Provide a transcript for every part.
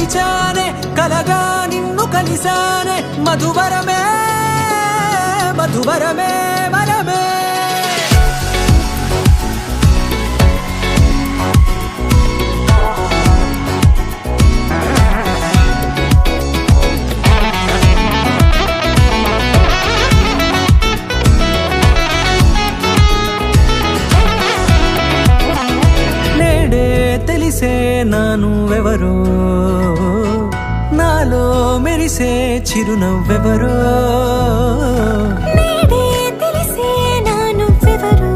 తెరిచానే కలగా నిన్ను కలిసానే మధువరమే మధువరమే వరమే తెలిసే నానువెవరో నాలో మెరిసే చిరునవ్వెవరో నేడే తెలిసే నానువెవరో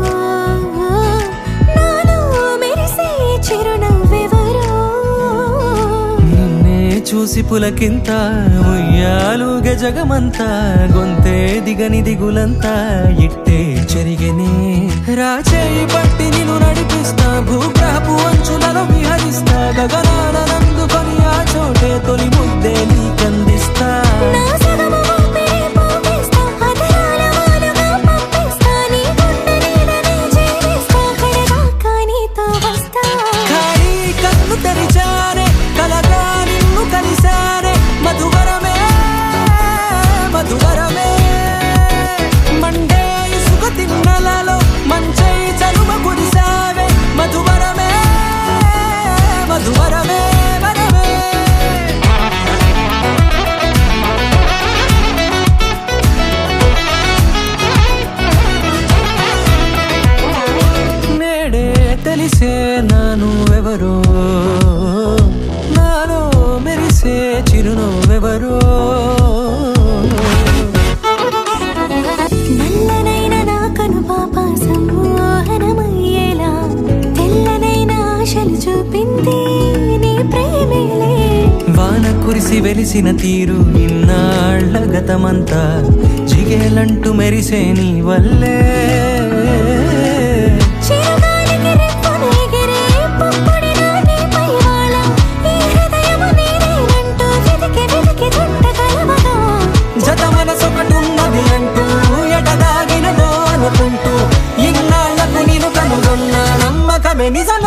నాలో మెరిసే చిరునవ్వెవరో నిన్నే చూసి పులకింత ఉయ్యాలుగే జగమంతా గొంతే దిగని దిగులంతా ఇట్టే చెరిగెనే రాచేయి పట్టి నిన్ను నడిపిస్తా భూగ్రహపు అంచులలో విహరిస్తా గగనాల నందుకొని ఆ చోటే తొలి ముద్దే నీకందిస్తా నా సగము ఊపిరి పోగిస్తా అదరాల వానగా పంపిస్తా నీ గుండె నీడనే చేరిస్తా కడదాకా నీతో వస్తా ఖాళీ కన్ను తెరిచానే కలగా నిన్ను కలిసానే మధువరమే మధువరమే మండే ఇసుక తిన్నలలో మంచై చలువ కురిసావే మధువరమే మధువరమే వరమే నేడే తెలిసే నానువెవరో నాలో మెరిసే చిరునవ్వెవరో నల్లనైన నా కనుపాప సమ్మోహనమయ్యేలా తెల్లనైన ఆశలు చూపింది నీ ప్రేమేలే వాన కురిసి వెలిసిన తీరు ఇన్నాళ్ల గతమంతా జిగేలంటూ మెరిసే నీ వల్లే చిరుగాలికి రెప్పను ఎగిరే పుప్పొడిన నీపై వాళ ఈ హృదయము నీదేనంటూ వెతికి వెతికి జంట కలవగా జత మనసొకటున్నది అంటూ ఎటదాగినదో అనుకుంటూ ఇన్నాళ్లకు నేను కనుగొన్న నమ్మకమే నిజం